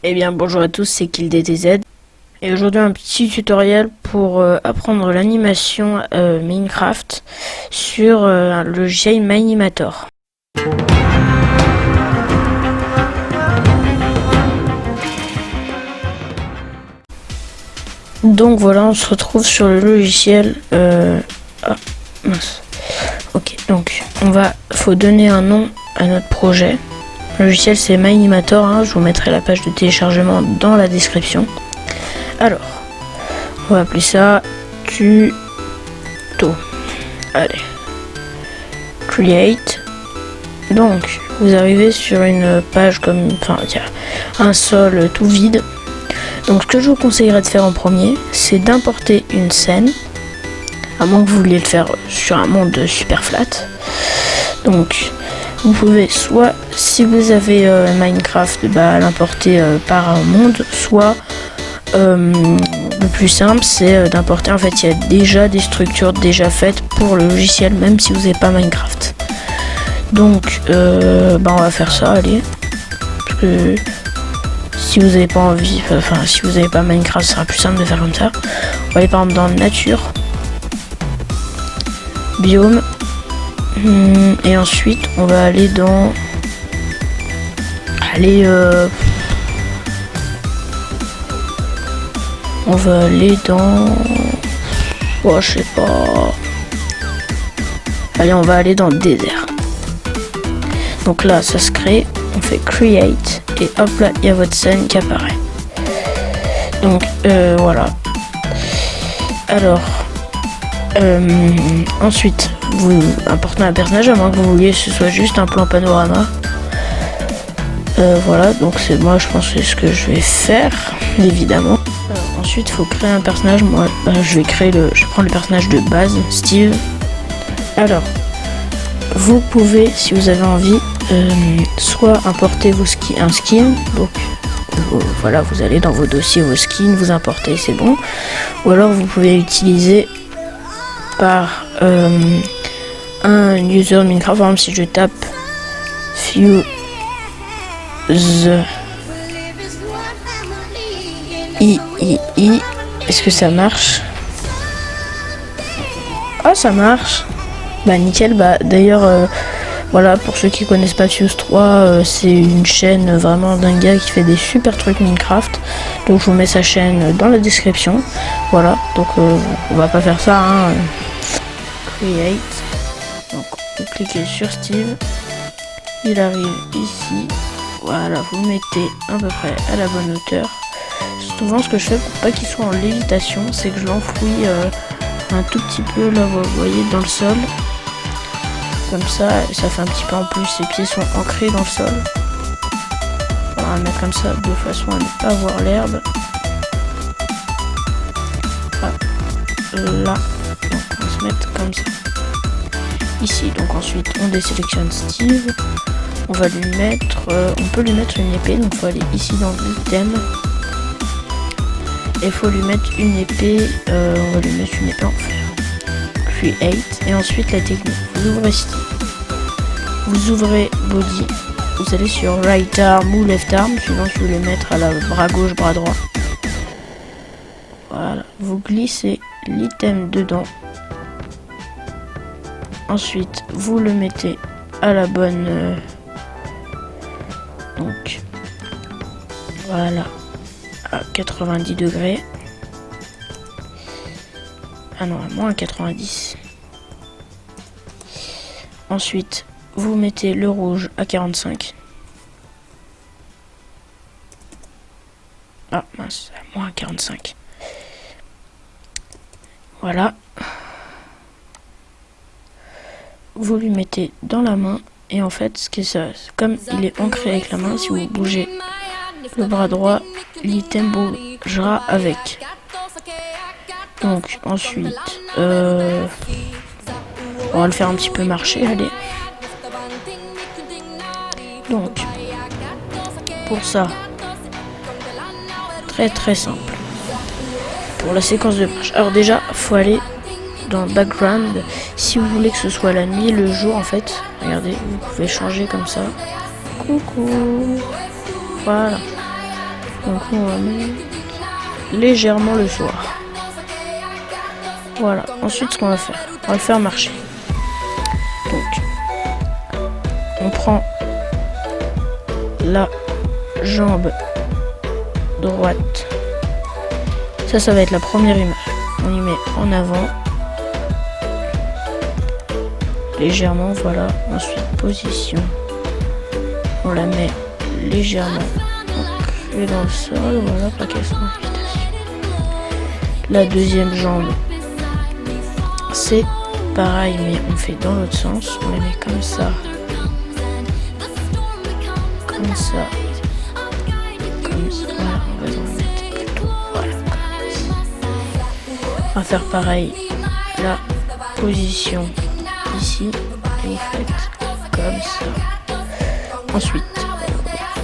Eh bien bonjour à tous, c'est KillDTZ et aujourd'hui un petit tutoriel pour apprendre l'animation Minecraft sur un logiciel Minimator. Donc voilà, on se retrouve sur le logiciel. Ah mince. Ok, donc faut donner un nom à notre projet. Le logiciel c'est Minimator, hein, je vous mettrai la page de téléchargement dans la description. Alors, on va appeler ça tuto. Allez, create. Donc, vous arrivez sur une page comme, enfin, il y a un sol tout vide. Donc, ce que je vous conseillerais de faire en premier, c'est d'importer une scène, à moins que vous vouliez le faire sur un monde super flat. Donc, vous pouvez soit, si vous avez Minecraft, l'importer par un monde, soit le plus simple c'est d'importer, en fait il y a déjà des structures déjà faites pour le logiciel même si vous n'avez pas Minecraft. Donc on va faire ça, allez, parce que si vous n'avez pas envie, si vous n'avez pas Minecraft, ce sera plus simple de faire comme ça. On va aller par exemple dans nature, biome, et ensuite on va aller dans on va aller dans... Oh, je sais pas... Allez, on va aller dans le désert. Donc là, ça se crée. On fait Create. Et hop là, il y a votre scène qui apparaît. Donc, voilà. Alors... ensuite, vous importez un personnage, à moins que vous vouliez que ce soit juste un plan panorama. Voilà, donc c'est moi, je pense que c'est ce que je vais faire, évidemment. Ensuite, il faut créer un personnage. Moi, je vais prendre le personnage de base, Steve. Alors, vous pouvez, si vous avez envie, soit importer un skin. Donc, voilà, vous allez dans vos dossiers, vos skins, vous importez, c'est bon. Ou alors, vous pouvez utiliser par un user de Minecraft. Par exemple, si je tape Fuse est-ce que ça marche? Ah, ça marche. Bah nickel. Bah d'ailleurs voilà, pour ceux qui connaissent pas Fuse 3, c'est une chaîne vraiment d'un gars qui fait des super trucs Minecraft. Donc je vous mets sa chaîne dans la description. Voilà, donc on va pas faire ça, hein. Create. Donc vous cliquez sur Steve. Il arrive ici. Voilà, vous mettez à peu près à la bonne hauteur. Souvent, ce que je fais pour pas qu'il soit en lévitation, c'est que je l'enfouis un tout petit peu, là, vous voyez, dans le sol. Comme ça, ça fait un petit peu en plus, ses pieds sont ancrés dans le sol. On va mettre comme ça, de façon à ne pas voir l'herbe. Là, donc on va se mettre comme ça. Ici, donc ensuite, on désélectionne Steve. On va lui mettre, on peut lui mettre une épée, donc il faut aller ici dans l'item. Et il faut lui mettre une épée, on va lui mettre une épée en fer. Create, et ensuite la technique. Vous ouvrez Steve, vous ouvrez Body, vous allez sur Right Arm ou Left Arm, suivant si vous voulez mettre à la bras gauche, bras droit. Voilà, vous glissez l'item dedans. Ensuite, vous le mettez à la bonne... donc, voilà. À 90 degrés. Ah non, à moins 90. Ensuite, vous mettez le rouge à 45. Ah mince, à moins 45. Voilà. Vous lui mettez dans la main. Et en fait, ce qui est ça, comme il est ancré avec la main, si vous bougez le bras droit, l'item bougera avec. Donc ensuite, on va le faire un petit peu marcher, allez. Donc, pour ça, très simple. Pour la séquence de marche. Alors déjà, faut aller dans le background. Si vous voulez que ce soit la nuit, le jour, en fait, regardez, vous pouvez changer comme ça. Coucou. Voilà. Donc on va mettre légèrement le soir. Voilà, ensuite ce qu'on va faire, on va le faire marcher. Donc on prend la jambe droite. Ça va être la première image. On y met en avant. Légèrement, voilà. Ensuite, position. On la met légèrement ancrée dans le sol. Voilà, pas qu'elle soit en lévitation. La deuxième jambe, c'est pareil, mais on fait dans l'autre sens. On la met comme ça. Comme ça. Comme ça. Voilà, on va en mettre plutôt. Voilà, comme ça. On va faire pareil. La position ici. Et vous faites comme ça. Ensuite,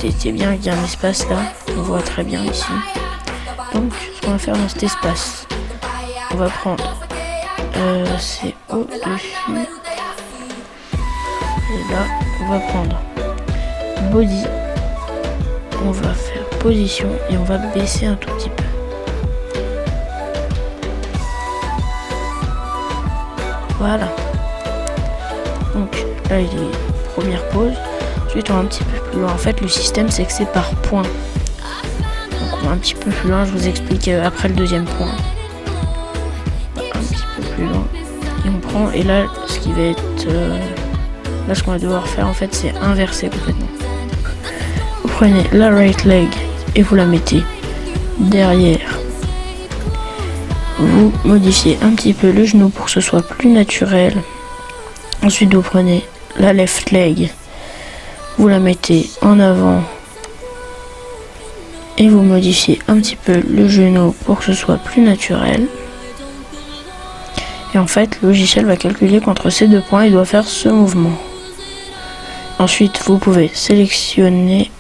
testez bien qu'il y a un espace là. On voit très bien ici. Donc, ce qu'on va faire dans cet espace, on va prendre. C'est au-dessus. Et là, on va prendre body. On va faire position et on va baisser un tout petit peu. Voilà. Donc là, il est première pause. Ensuite, on va un petit peu plus loin. En fait, le système, c'est que c'est par points. Donc on va un petit peu plus loin. Je vous explique après le deuxième point. Un petit peu plus loin. Et on prend. Et là, ce qui va être... là, ce qu'on va devoir faire, en fait, c'est inverser complètement. Vous prenez la right leg et vous la mettez derrière. Vous modifiez un petit peu le genou pour que ce soit plus naturel. Ensuite, vous prenez la left leg, vous la mettez en avant et vous modifiez un petit peu le genou pour que ce soit plus naturel. Et en fait, le logiciel va calculer qu'entre ces deux points, il doit faire ce mouvement. Ensuite, vous pouvez sélectionner.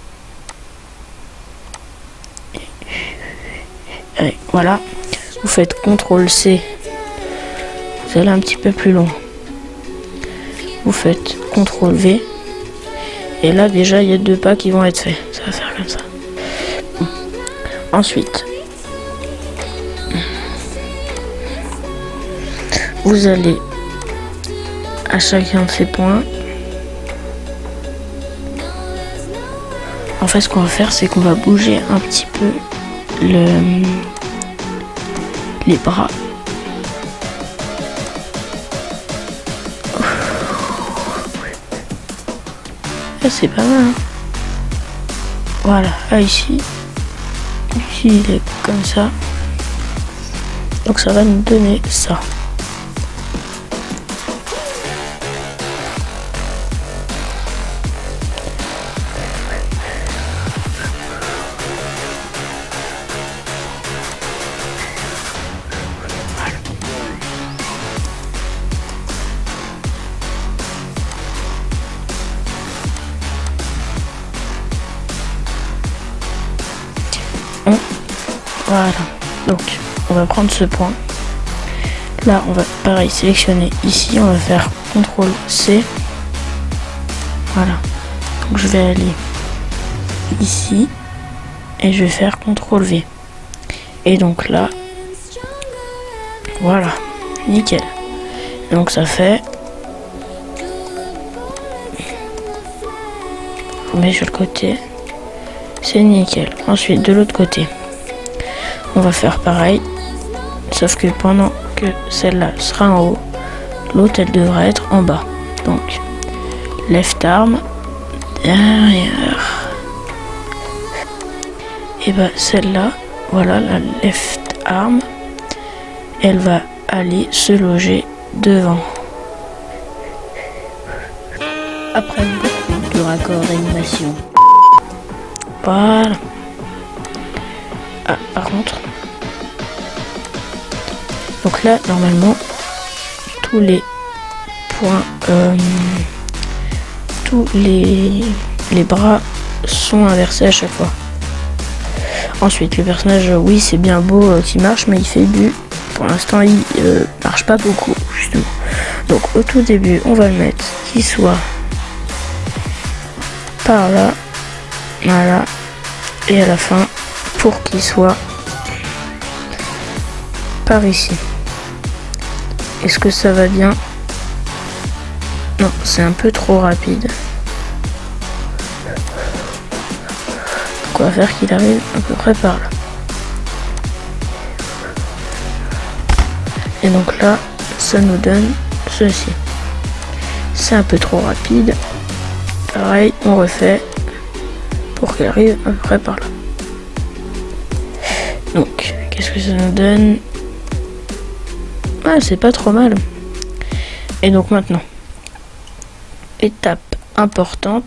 Allez, voilà. Vous faites CTRL-C. Vous allez un petit peu plus loin. Vous faites CTRL-V. Et là, déjà, il y a deux pas qui vont être faits. Ça va faire comme ça. Bon. Ensuite, vous allez à chacun de ces points. En fait, ce qu'on va faire, c'est qu'on va bouger un petit peu les bras. Là, c'est pas mal. Hein, voilà, là, ici, il est comme ça. Donc, ça va nous donner ça. Voilà, donc on va prendre ce point. Là, on va pareil sélectionner ici. On va faire CTRL-C. Voilà, donc je vais aller ici et je vais faire CTRL-V. Et donc là, voilà, nickel. Donc ça fait. On met sur le côté. C'est nickel. Ensuite, de l'autre côté, on va faire pareil. Sauf que pendant que celle-là sera en haut, l'autre, elle devra être en bas. Donc, left arm, derrière. Et bah, celle-là, voilà, la left arm, elle va aller se loger devant. Après beaucoup de raccords d'animation. Voilà. Ah, par contre. Donc là, normalement, tous les points, tous les bras sont inversés à chaque fois. Ensuite, le personnage, oui, c'est bien beau qu'il marche, mais il fait du... Pour l'instant, il marche pas beaucoup, justement. Donc, au tout début, on va le mettre qu'il soit par là. Voilà. Et à la fin, pour qu'il soit par ici. Est-ce que ça va bien? Non, c'est un peu trop rapide. Donc on va faire qu'il arrive à peu près par là. Et donc là, ça nous donne ceci. C'est un peu trop rapide. Pareil, on refait pour qu'elle arrive à peu près par là. Donc, qu'est-ce que ça nous donne? Ah, c'est pas trop mal. Et donc maintenant, étape importante,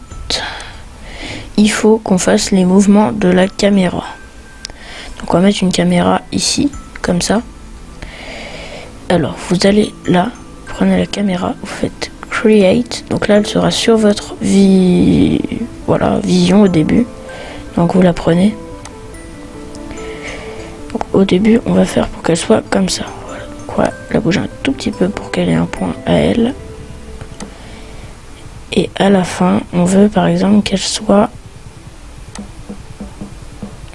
il faut qu'on fasse les mouvements de la caméra. Donc on va mettre une caméra ici, comme ça. Alors, vous allez là, prenez la caméra, vous faites Create. Donc là, elle sera sur votre vision au début. Donc vous la prenez. Donc, au début, on va faire pour qu'elle soit comme ça. Voilà. Donc, on va la bouger un tout petit peu pour qu'elle ait un point à elle. Et à la fin, on veut par exemple qu'elle soit...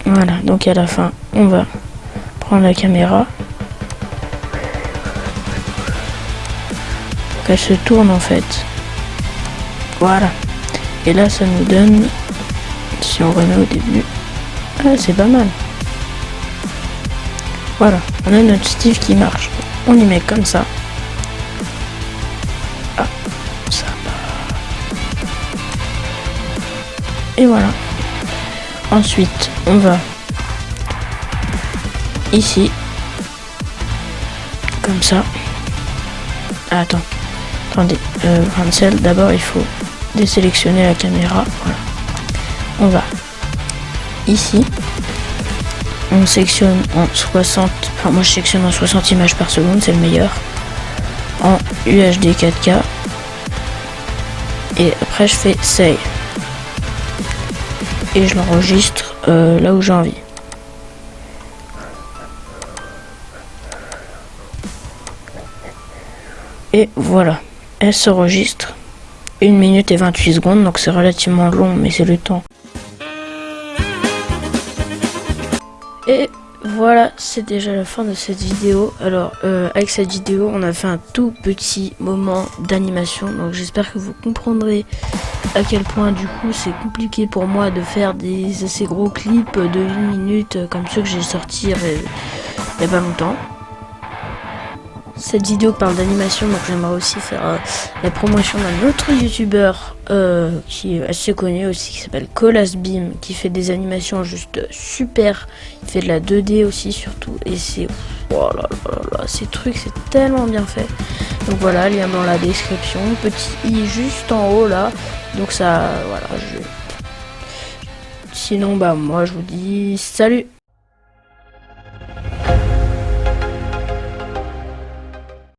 Voilà, donc à la fin, on va prendre la caméra. Qu'elle se tourne en fait. Voilà. Et là ça nous donne, si on remet au début, ah, c'est pas mal. Voilà, on a notre Steve qui marche. On y met comme ça. Ah, ça va. Et voilà. Ensuite, on va ici. Comme ça. Ah, attendez, Hansel, d'abord il faut désélectionner la caméra. Voilà. On va ici. On sectionne en 60. Enfin, moi je sectionne en 60 images par seconde, c'est le meilleur. En UHD 4K. Et après je fais Save. Et je l'enregistre là où j'ai envie. Et voilà, elle s'enregistre 1 minute et 28 secondes, donc c'est relativement long, mais c'est le temps. Et voilà, c'est déjà la fin de cette vidéo. Alors, avec cette vidéo, on a fait un tout petit moment d'animation, donc j'espère que vous comprendrez à quel point du coup c'est compliqué pour moi de faire des assez gros clips de 1 minute comme ceux que j'ai sortis il y a pas longtemps. Cette vidéo parle d'animation, donc j'aimerais aussi faire la promotion d'un autre youtubeur qui est assez connu aussi, qui s'appelle Colasbeam, qui fait des animations juste super. Il fait de la 2D aussi surtout, et c'est oh là là là, ces trucs c'est tellement bien fait. Donc voilà, lien dans la description, petit i juste en haut là. Donc ça, voilà. Sinon bah moi je vous dis salut.